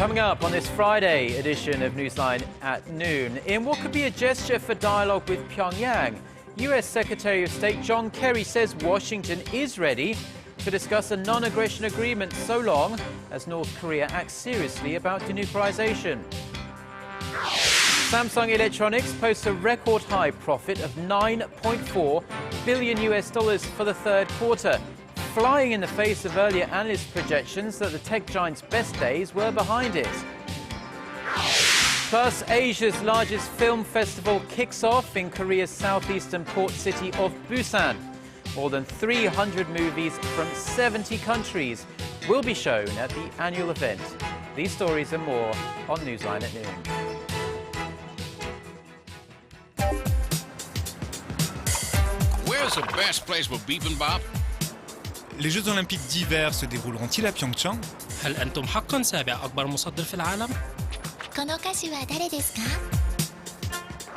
Coming up on this Friday edition of Newsline at noon, in what could be a gesture for dialogue with Pyongyang, US Secretary of State John Kerry says Washington is ready to discuss a non-aggression agreement so long as North Korea acts seriously about denuclearization. Samsung Electronics posts a record high profit of $9.4 billion for the third quarter, flying in the face of earlier analyst projections that the tech giant's best days were behind it. Plus, Asia's largest film festival kicks off in Korea's southeastern port city of Busan. More than 300 movies from 70 countries will be shown at the annual event. These stories and more on Newsline at noon. Where's the best place for bibimbap? Les Jeux Olympiques d'hiver se dérouleront-ils à Pyeongchang? هل أنتم حقاً سابع أكبر مصدر في العالم؟ この歌手は誰ですか？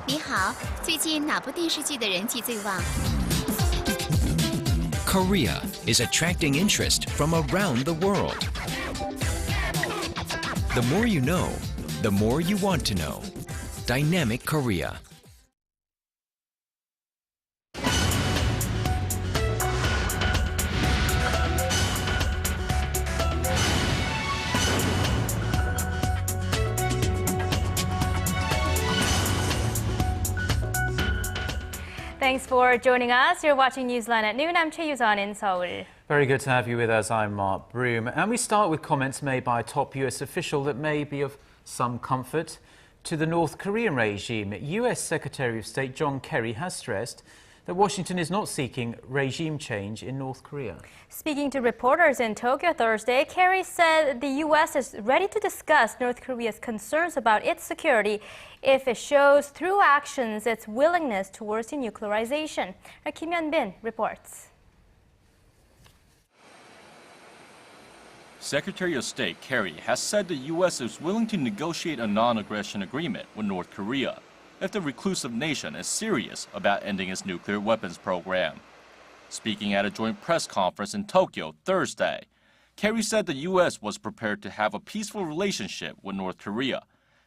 你好，最近哪部电视剧的人气最旺？ Korea is attracting interest from around the world. The more you know, the more you want to know. Dynamic Korea. Thanks for joining us. You're watching Newsline at noon. I'm Choi Yu-sun in Seoul. Very good to have you with us. I'm Mark Broom. And we start with comments made by a top US official that may be of some comfort to the North Korean regime. US Secretary of State John Kerry has stressed that Washington is not seeking regime change in North Korea. Speaking to reporters in Tokyo Thursday, Kerry said the U.S. is ready to discuss North Korea's concerns about its security if it shows through actions its willingness towards denuclearization. Kim Hyun-bin reports. Secretary of State Kerry has said the U.S. is willing to negotiate a non-aggression agreement with North Korea if the reclusive nation is serious about ending its nuclear weapons program. Speaking at a joint press conference in Tokyo Thursday, Kerry said the U.S. was prepared to have a peaceful relationship with North Korea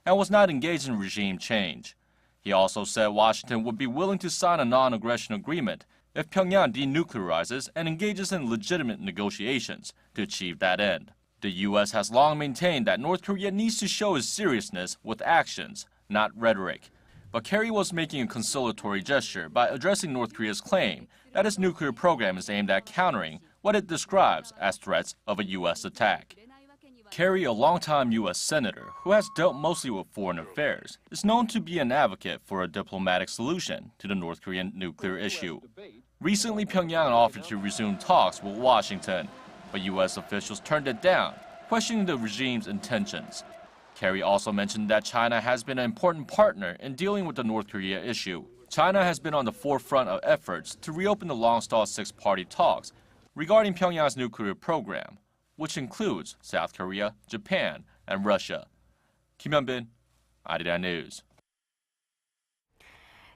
and was not engaged in regime change. He also said Washington would be willing to sign a non-aggression agreement if Pyongyang denuclearizes and engages in legitimate negotiations to achieve that end. The U.S. has long maintained that North Korea needs to show its seriousness with actions, not rhetoric. But Kerry was making a conciliatory gesture by addressing North Korea's claim that its nuclear program is aimed at countering what it describes as threats of a U.S. attack. Kerry, a longtime U.S. senator who has dealt mostly with foreign affairs, is known to be an advocate for a diplomatic solution to the North Korean nuclear issue. Recently, Pyongyang offered to resume talks with Washington, but U.S. officials turned it down, questioning the regime's intentions. Kerry also mentioned that China has been an important partner in dealing with the North Korea issue. China has been on the forefront of efforts to reopen the long-stalled six-party talks regarding Pyongyang's nuclear program, which includes South Korea, Japan, and Russia. Kim Hyun-bin, Arirang News.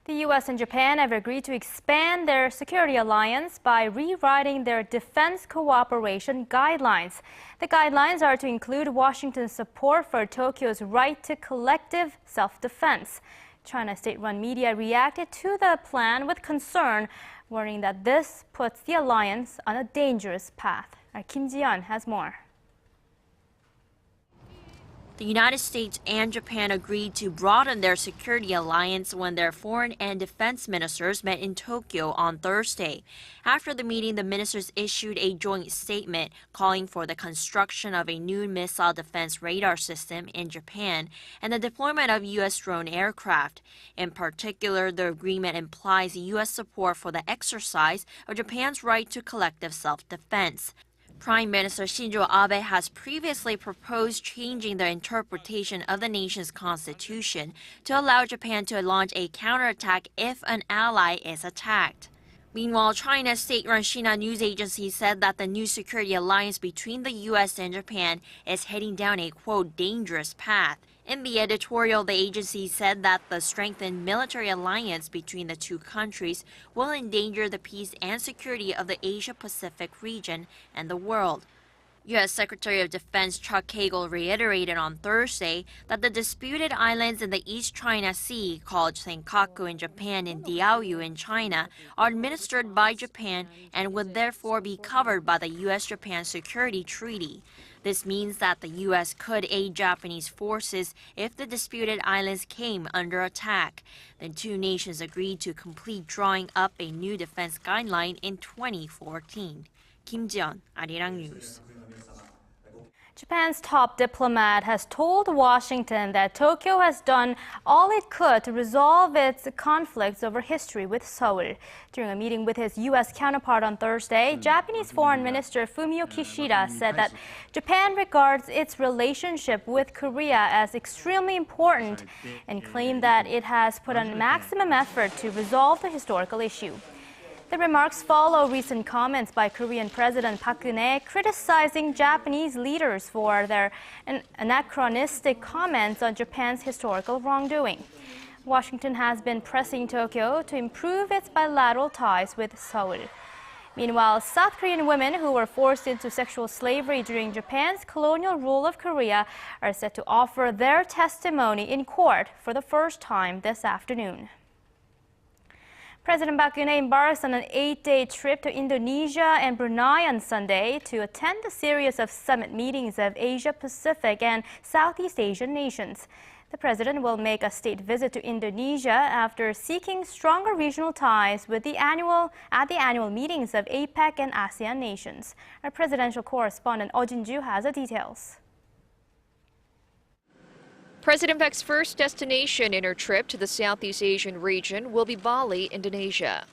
The U.S. and Japan have agreed to expand their security alliance by rewriting their defense cooperation guidelines. The guidelines are to include Washington's support for Tokyo's right to collective self-defense. China's state-run media reacted to the plan with concern, warning that this puts the alliance on a dangerous path. Kim Ji-yeon has more. The United States and Japan agreed to broaden their security alliance when their foreign and defense ministers met in Tokyo on Thursday. After the meeting, the ministers issued a joint statement calling for the construction of a new missile defense radar system in Japan and the deployment of U.S. drone aircraft. In particular, the agreement implies U.S. support for the exercise of Japan's right to collective self-defense. Prime Minister Shinzo Abe has previously proposed changing the interpretation of the nation's constitution to allow Japan to launch a counterattack if an ally is attacked. Meanwhile, China's state-run Xinhua news agency said that the new security alliance between the U.S. and Japan is heading down a, quote, dangerous path. In the editorial, the agency said that the strengthened military alliance between the two countries will endanger the peace and security of the Asia-Pacific region and the world. U.S. Secretary of Defense Chuck Hagel reiterated on Thursday that the disputed islands in the East China Sea, called Senkaku in Japan and Diaoyu in China, are administered by Japan and would therefore be covered by the U.S.-Japan Security Treaty. This means that the U.S. could aid Japanese forces if the disputed islands came under attack. The two nations agreed to complete drawing up a new defense guideline in 2014. Kim Ji-yeon, Arirang News. Japan's top diplomat has told Washington that Tokyo has done all it could to resolve its conflicts over history with Seoul. During a meeting with his U.S. counterpart on Thursday, Japanese Foreign Minister Fumio Kishida said that Japan regards its relationship with Korea as extremely important and claimed that it has put on maximum effort to resolve the historical issue. The remarks follow recent comments by Korean President Park Geun-hye criticizing Japanese leaders for their anachronistic comments on Japan's historical wrongdoing. Washington has been pressing Tokyo to improve its bilateral ties with Seoul. Meanwhile, South Korean women who were forced into sexual slavery during Japan's colonial rule of Korea are set to offer their testimony in court for the first time this afternoon. President Park Geun-hye embarks on an 8-day trip to Indonesia and Brunei on Sunday to attend a series of summit meetings of Asia-Pacific and Southeast Asian nations. The president will make a state visit to Indonesia after seeking stronger regional ties with the annual meetings of APEC and ASEAN nations. Our presidential correspondent Oh Jin-ju has the details. President Park's first destination in her trip to the Southeast Asian region will be Bali, Indonesia.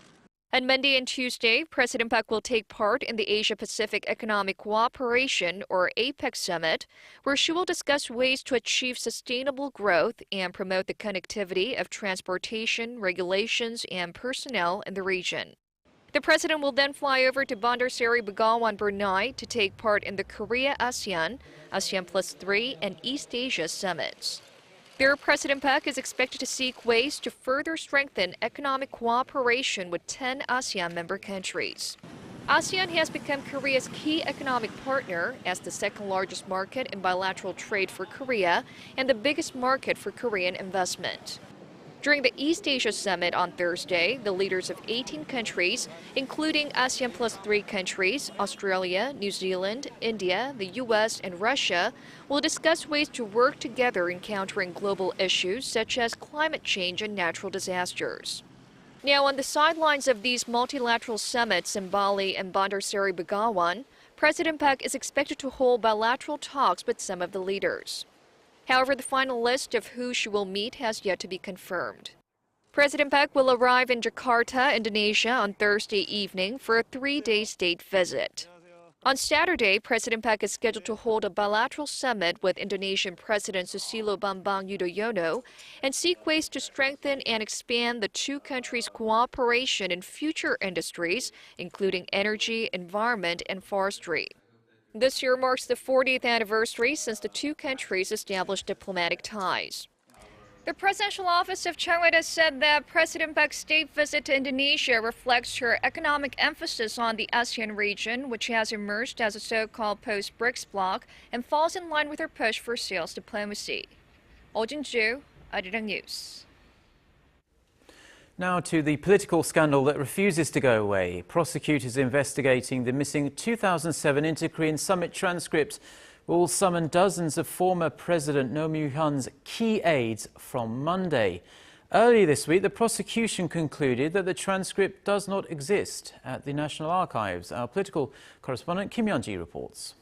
On Monday and Tuesday, President Park will take part in the Asia-Pacific Economic Cooperation, or APEC Summit, where she will discuss ways to achieve sustainable growth and promote the connectivity of transportation, regulations, and personnel in the region. The president will then fly over to Bandar Seri Begawan, Brunei, to take part in the Korea-ASEAN, ASEAN+3, and East Asia summits. There, President Park is expected to seek ways to further strengthen economic cooperation with 10 ASEAN member countries. ASEAN has become Korea's key economic partner as the second largest market in bilateral trade for Korea and the biggest market for Korean investment. During the East Asia Summit on Thursday, the leaders of 18 countries, including ASEAN+3 countries, Australia, New Zealand, India, the U.S., and Russia, will discuss ways to work together in countering global issues such as climate change and natural disasters. Now, on the sidelines of these multilateral summits in Bali and Bandar Seri Begawan, President Park is expected to hold bilateral talks with some of the leaders. However, the final list of who she will meet has yet to be confirmed. President Park will arrive in Jakarta, Indonesia on Thursday evening for a 3-day state visit. On Saturday, President Park is scheduled to hold a bilateral summit with Indonesian President Susilo Bambang Yudhoyono and seek ways to strengthen and expand the two countries' cooperation in future industries, including energy, environment, and forestry. This year marks the 40th anniversary since the two countries established diplomatic ties. The presidential office of Chang Won-ha said that President Park's state visit to Indonesia reflects her economic emphasis on the ASEAN region, which has emerged as a so-called post-BRICS bloc and falls in line with her push for sales diplomacy. Oh Jin-ju, Arirang News. Now to the political scandal that refuses to go away. Prosecutors investigating the missing 2007 Inter-Korean summit transcripts will summon dozens of former President Roh Moo-hyun's key aides from Monday. Earlier this week, the prosecution concluded that the transcript does not exist at the National Archives. Our political correspondent Kim Yeon-ji reports.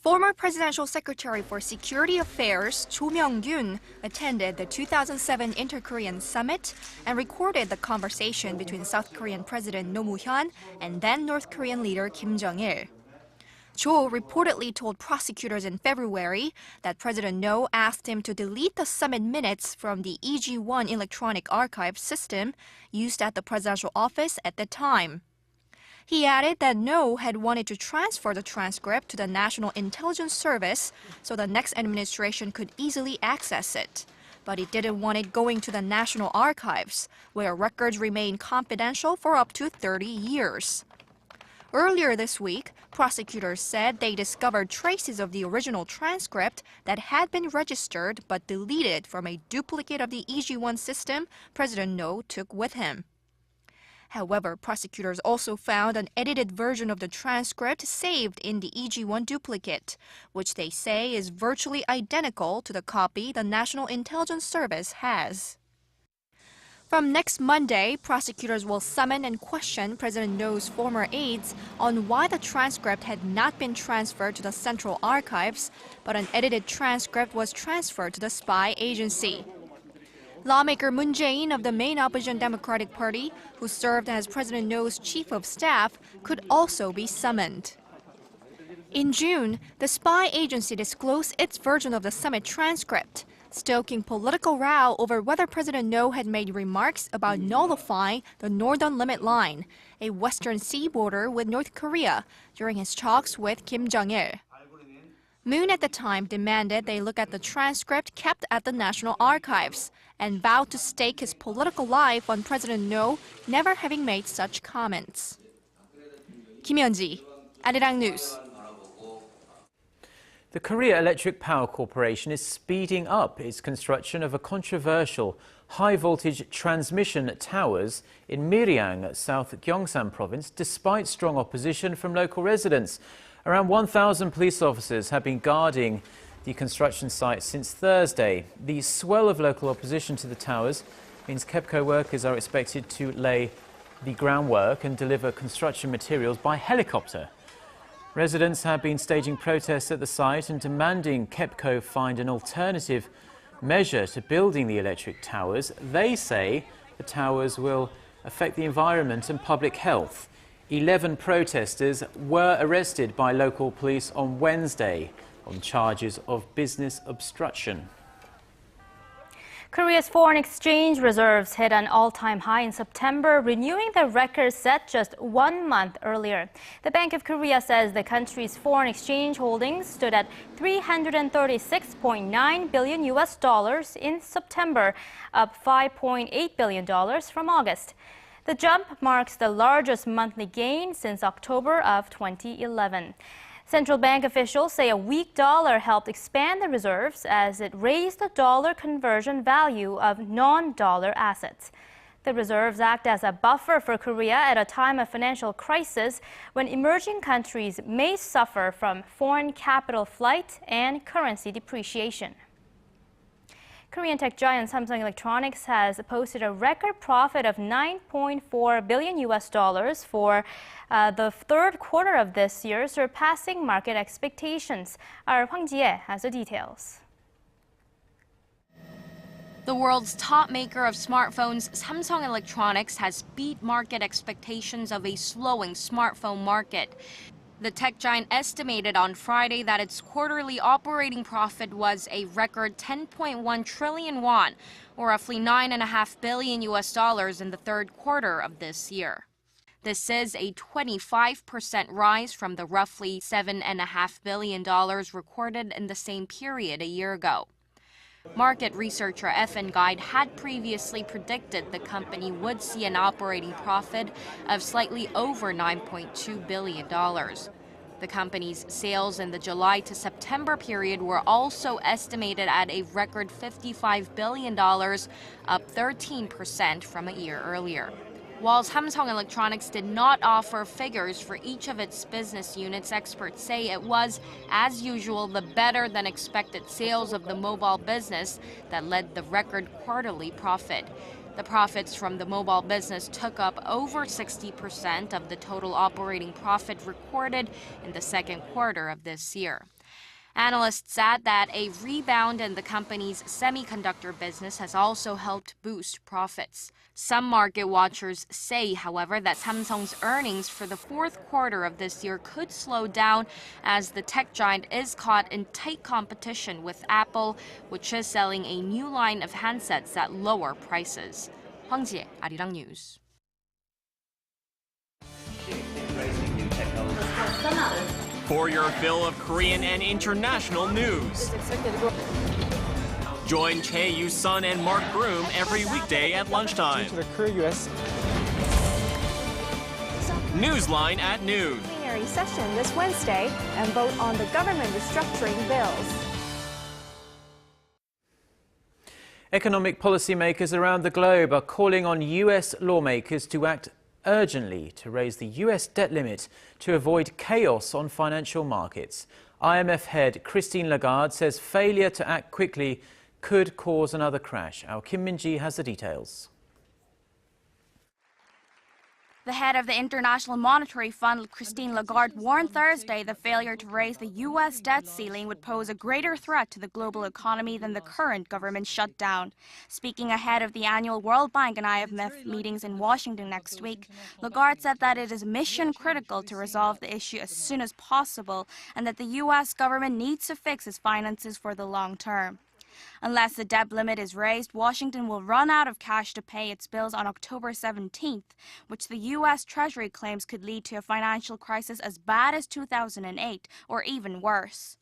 Former Presidential Secretary for Security Affairs Cho Myung-kyun attended the 2007 Inter-Korean Summit and recorded the conversation between South Korean President Roh Moo-hyun and then North Korean leader Kim Jong-il. Cho reportedly told prosecutors in February that President Roh asked him to delete the summit minutes from the EG-1 electronic archive system used at the presidential office at the time. He added that Roh had wanted to transfer the transcript to the National Intelligence Service so the next administration could easily access it. But he didn't want it going to the National Archives, where records remain confidential for up to 30 years. Earlier this week, prosecutors said they discovered traces of the original transcript that had been registered but deleted from a duplicate of the EG1 system President No took with him. However, prosecutors also found an edited version of the transcript saved in the EG1 duplicate, which they say is virtually identical to the copy the National Intelligence Service has. From next Monday, prosecutors will summon and question President No's former aides on why the transcript had not been transferred to the Central Archives, but an edited transcript was transferred to the spy agency. Lawmaker Moon Jae-in of the main opposition Democratic Party, who served as President No's chief of staff, could also be summoned. In June, the spy agency disclosed its version of the summit transcript, stoking political row over whether President No had made remarks about nullifying the Northern Limit Line, a western sea border with North Korea, during his talks with Kim Jong-il. Moon at the time demanded they look at the transcript kept at the National Archives and vowed to stake his political life on President No never having made such comments. Kim Hyun-ji, Arirang News. The Korea Electric Power Corporation is speeding up its construction of a controversial high-voltage transmission towers in Arirang, South Gyeongsang Province, despite strong opposition from local residents. Around 1,000 police officers have been guarding the construction site since Thursday. The swell of local opposition to the towers means KEPCO workers are expected to lay the groundwork and deliver construction materials by helicopter. Residents have been staging protests at the site and demanding KEPCO find an alternative measure to building the electric towers. They say the towers will affect the environment and public health. 11 protesters were arrested by local police on Wednesday on charges of business obstruction. Korea's foreign exchange reserves hit an all-time high in September, renewing the record set just 1 month earlier. The Bank of Korea says the country's foreign exchange holdings stood at $336.9 billion in September, up $5.8 billion from August. The jump marks the largest monthly gain since October of 2011. Central bank officials say a weak dollar helped expand the reserves as it raised the dollar conversion value of non-dollar assets. The reserves act as a buffer for Korea at a time of financial crisis when emerging countries may suffer from foreign capital flight and currency depreciation. Korean tech giant Samsung Electronics has posted a record profit of $9.4 billion for the third quarter of this year, surpassing market expectations. Our Hwang Ji-hye has the details. The world's top maker of smartphones, Samsung Electronics, has beat market expectations of a slowing smartphone market. The tech giant estimated on Friday that its quarterly operating profit was a record 10.1 trillion won, or roughly $9.5 billion in the third quarter of this year. This is a 25% rise from the roughly $7.5 billion recorded in the same period a year ago. Market researcher FN Guide had previously predicted the company would see an operating profit of slightly over $9.2 billion. The company's sales in the July to September period were also estimated at a record $55 billion, up 13% from a year earlier. While Samsung Electronics did not offer figures for each of its business units, experts say it was, as usual, the better-than-expected sales of the mobile business that led the record quarterly profit. The profits from the mobile business took up over 60% of the total operating profit recorded in the second quarter of this year. Analysts add that a rebound in the company's semiconductor business has also helped boost profits. Some market watchers say, however, that Samsung's earnings for the fourth quarter of this year could slow down as the tech giant is caught in tight competition with Apple, which is selling a new line of handsets at lower prices. Hwang Ji-hye, Arirang News. For your fill of Korean and international news. Join Chae Yu-sun and Mark Broom every weekday at lunchtime. Newsline at noon. Plenary session this Wednesday and vote on the government restructuring bills. Economic policymakers around the globe are calling on U.S. lawmakers to act urgently to raise the U.S. debt limit to avoid chaos on financial markets. IMF head Christine Lagarde says failure to act quickly could cause another crash. Our Kim Min-ji has the details. The head of the International Monetary Fund, Christine Lagarde, warned Thursday the failure to raise the U.S. debt ceiling would pose a greater threat to the global economy than the current government shutdown. Speaking ahead of the annual World Bank and IMF meetings in Washington next week, Lagarde said that it is mission critical to resolve the issue as soon as possible and that the U.S. government needs to fix its finances for the long term. Unless the debt limit is raised, Washington will run out of cash to pay its bills on October 17th, which the U.S. Treasury claims could lead to a financial crisis as bad as 2008 or even worse.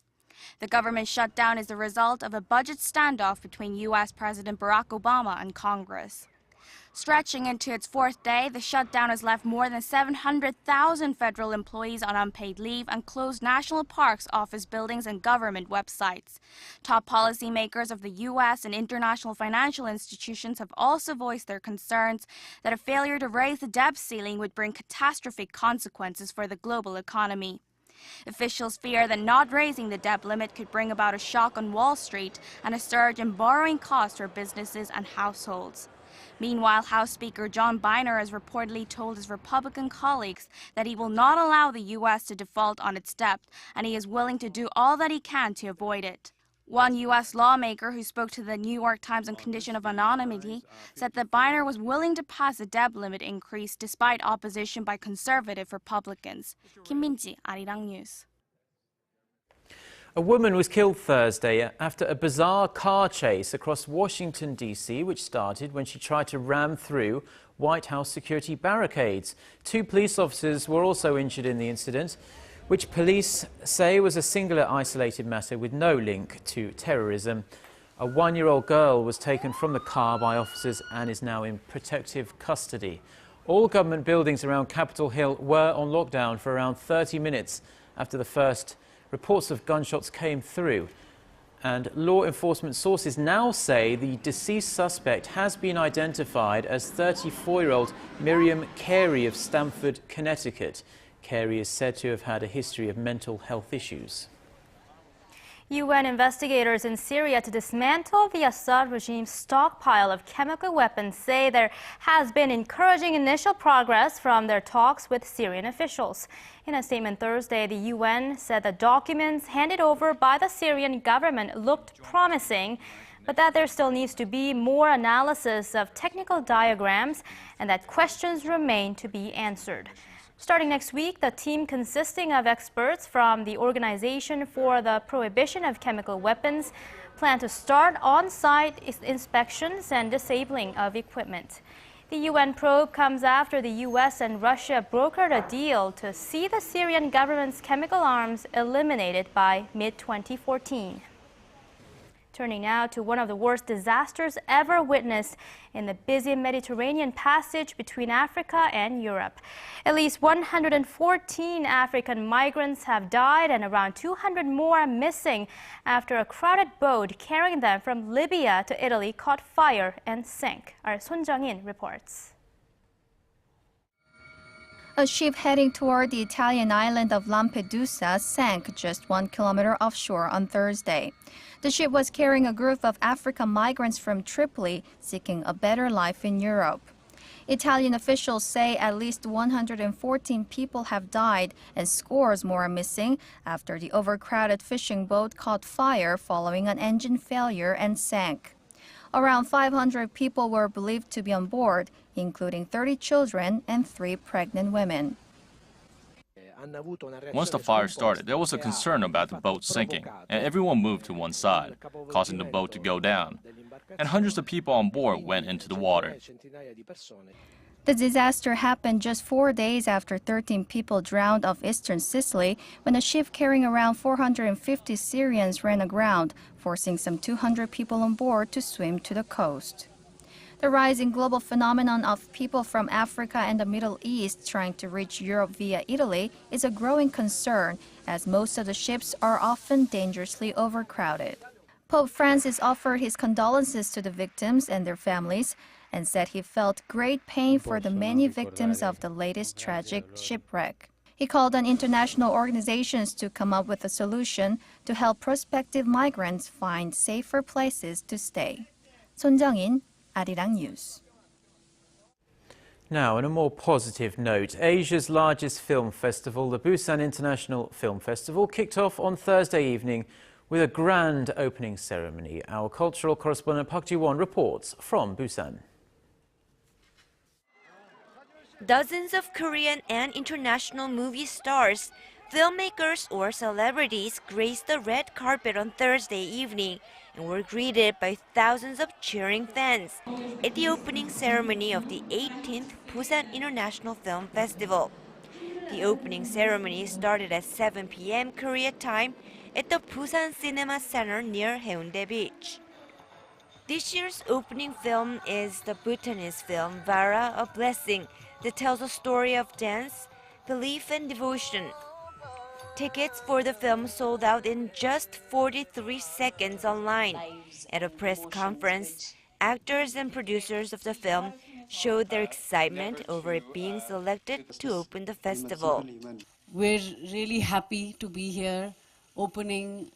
The government shutdown is the result of a budget standoff between U.S. President Barack Obama and Congress. Stretching into its fourth day, the shutdown has left more than 700,000 federal employees on unpaid leave and closed national parks, office buildings, and government websites. Top policymakers of the U.S. and international financial institutions have also voiced their concerns that a failure to raise the debt ceiling would bring catastrophic consequences for the global economy. Officials fear that not raising the debt limit could bring about a shock on Wall Street and a surge in borrowing costs for businesses and households. Meanwhile, House Speaker John Boehner has reportedly told his Republican colleagues that he will not allow the U.S. to default on its debt, and he is willing to do all that he can to avoid it. One U.S. lawmaker who spoke to the New York Times on condition of anonymity said that Boehner was willing to pass a debt limit increase despite opposition by conservative Republicans. Kim Min-ji, Arirang News. A woman was killed Thursday after a bizarre car chase across Washington, D.C., which started when she tried to ram through White House security barricades. 2 police officers were also injured in the incident, which police say was a singular isolated matter with no link to terrorism. A 1-year-old girl was taken from the car by officers and is now in protective custody. All government buildings around Capitol Hill were on lockdown for around 30 minutes after the first reports of gunshots came through. And law enforcement sources now say the deceased suspect has been identified as 34-year-old Miriam Carey of Stamford, Connecticut. Carey is said to have had a history of mental health issues. UN investigators in Syria to dismantle the Assad regime's stockpile of chemical weapons say there has been encouraging initial progress from their talks with Syrian officials. In a statement Thursday, the UN said the documents handed over by the Syrian government looked promising, but that there still needs to be more analysis of technical diagrams and that questions remain to be answered. Starting next week, the team consisting of experts from the Organization for the Prohibition of Chemical Weapons plan to start on-site inspections and disabling of equipment. The UN probe comes after the U.S. and Russia brokered a deal to see the Syrian government's chemical arms eliminated by mid-2014. Turning now to one of the worst disasters ever witnessed in the busy Mediterranean passage between Africa and Europe. At least 114 African migrants have died and around 200 more are missing after a crowded boat carrying them from Libya to Italy caught fire and sank. Our Son Jung-in reports. A ship heading toward the Italian island of Lampedusa sank just 1 kilometer offshore on Thursday. The ship was carrying a group of African migrants from Tripoli seeking a better life in Europe. Italian officials say at least 114 people have died and scores more are missing after the overcrowded fishing boat caught fire following an engine failure and sank. Around 500 people were believed to be on board, including 30 children and 3 pregnant women. Once the fire started, there was a concern about the boat sinking, and everyone moved to one side, causing the boat to go down. And hundreds of people on board went into the water. The disaster happened just 4 days after 13 people drowned off eastern Sicily when a ship carrying around 450 Syrians ran aground, forcing some 200 people on board to swim to the coast. The rising global phenomenon of people from Africa and the Middle East trying to reach Europe via Italy is a growing concern, as most of the ships are often dangerously overcrowded. Pope Francis offered his condolences to the victims and their families and said he felt great pain for the many victims of the latest tragic shipwreck. He called on international organizations to come up with a solution to help prospective migrants find safer places to stay. 손정인, Arirang News. Now, on a more positive note, Asia's largest film festival, the Busan International Film Festival, kicked off on Thursday evening with a grand opening ceremony. Our cultural correspondent Park Ji-won reports from Busan. Dozens of Korean and international movie stars, filmmakers or celebrities graced the red carpet on Thursday evening and were greeted by thousands of cheering fans at the opening ceremony of the 18th Busan International Film Festival. The opening ceremony started at 7 p.m. Korea time at the Busan Cinema Center near Haeundae Beach. This year's opening film is the Bhutanese film Vara, a Blessing, that tells a story of dance, belief, and devotion. Tickets for the film sold out in just 43 seconds online. At a press conference, actors and producers of the film showed their excitement over it being selected to open the festival. We're really happy to be here opening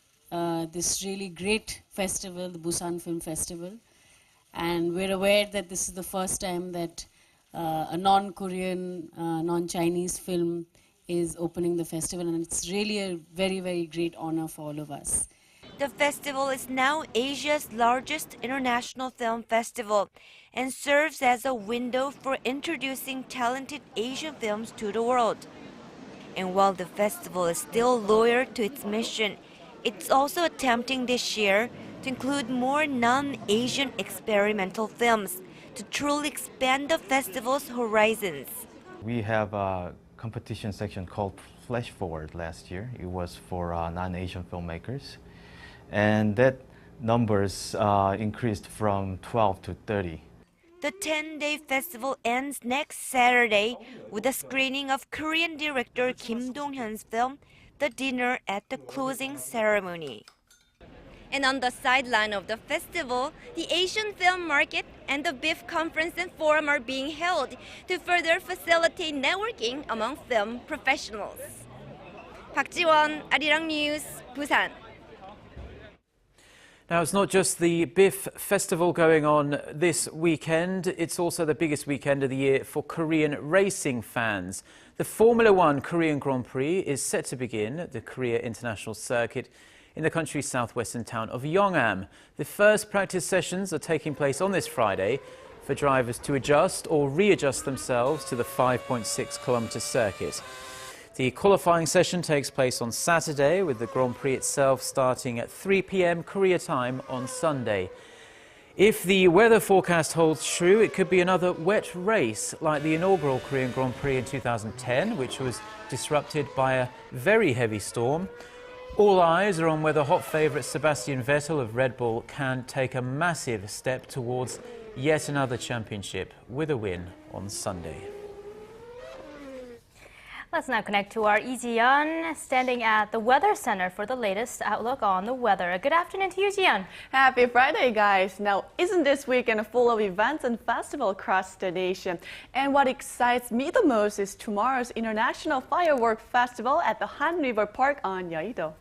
this really great festival, the Busan Film Festival. And we're aware that this is the first time that a non-Korean, non-Chinese film is opening the festival, and it's really a very, very great honor for all of us. The festival is now Asia's largest international film festival and serves as a window for introducing talented Asian films to the world. And while the festival is still loyal to its mission, it's also attempting this year to include more non-Asian experimental films to truly expand the festival's horizons. We have a competition section called Flash Forward last year. It was for non-Asian filmmakers. And that numbers increased from 12 to 30. The 10-day festival ends next Saturday with a screening of Korean director Kim Dong-hyun's film, The Dinner, at the closing ceremony. And on the sideline of the festival, the Asian Film Market and the BIF Conference and Forum are being held to further facilitate networking among film professionals. Park Ji-won, Arirang News, Busan. Now, it's not just the BIF festival going on this weekend, it's also the biggest weekend of the year for Korean racing fans. The Formula One Korean Grand Prix is set to begin at the Korea International Circuit in the country's southwestern town of Yeongnam. The first practice sessions are taking place on this Friday for drivers to adjust or readjust themselves to the 5.6-kilometre circuit. The qualifying session takes place on Saturday, with the Grand Prix itself starting at 3 p.m. Korea time on Sunday. If the weather forecast holds true, it could be another wet race like the inaugural Korean Grand Prix in 2010, which was disrupted by a very heavy storm. All eyes are on whether hot favourite Sebastian Vettel of Red Bull can take a massive step towards yet another championship with a win on Sunday. Let's now connect to our Lee Ji-yeon, standing at the Weather Center for the latest outlook on the weather. Good afternoon to you, Ji-yeon. Happy Friday, guys. Now, isn't this weekend full of events and festivals across the nation? And what excites me the most is tomorrow's International Firework Festival at the Han River Park on Yeouido.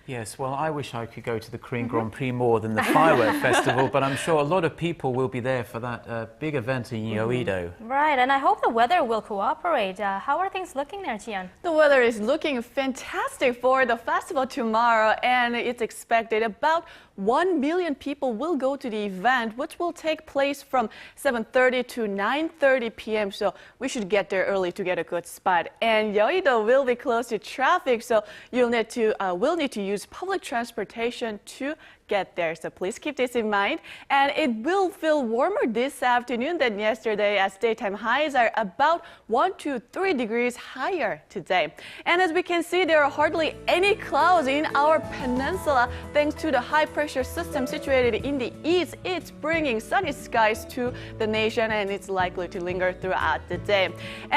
Yes, well, I wish I could go to the Korean Grand Prix more than the firework festival, but I'm sure a lot of people will be there for that big event in Yeouido. Right, and I hope the weather will cooperate. How are things looking there, Ji-yeon? The weather is looking fantastic for the festival tomorrow, and it's expected about 1 million people will go to the event, which will take place from 7:30 to 9:30 p.m. So we should get there early to get a good spot. And Yeouido will be close to traffic, so will need to use public transportation to get there. So please keep this in mind. And it will feel warmer this afternoon than yesterday as daytime highs are about 1 to 3 degrees higher today. And as we can see, there are hardly any clouds in our peninsula thanks to the high pressure system situated in the east. It's bringing sunny skies to the nation and it's likely to linger throughout the day.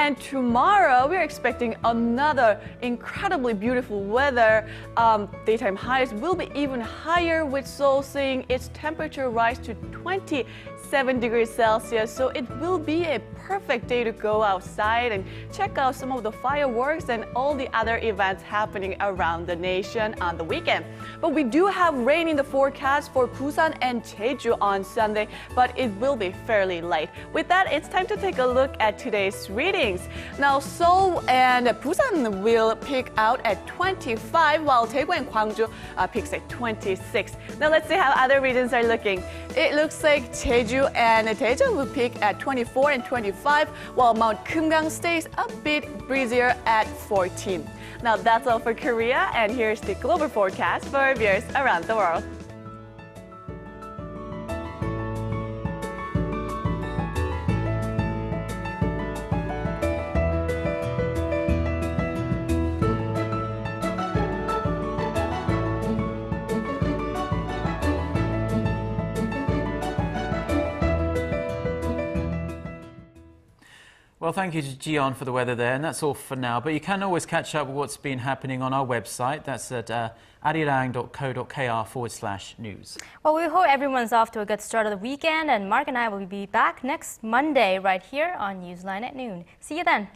And tomorrow we're expecting another incredibly beautiful weather. Daytime highs will be even higher with Seoul seeing its temperature rise to 27 degrees Celsius. So it will be a perfect day to go outside and check out some of the fireworks and all the other events happening around the nation on the weekend. But we do have rain in the forecast for Busan and Jeju on Sunday, but it will be fairly light. With that, it's time to take a look at today's readings. Now, Seoul and Busan will peak out at 25, while Daegu and Gwangju peaks at 26. Now, let's see how other regions are looking. It looks like Jeju and Daejeon will peak at 24 and 25, while Mount Kumgang stays a bit breezier at 14. Now, that's all for Korea, and here's the global forecast for viewers around the world. Well, thank you to Jion for the weather there, and that's all for now. But you can always catch up with what's been happening on our website. That's at arirang.co.kr/news. Well, we hope everyone's off to a good start of the weekend, and Mark and I will be back next Monday right here on Newsline at noon. See you then.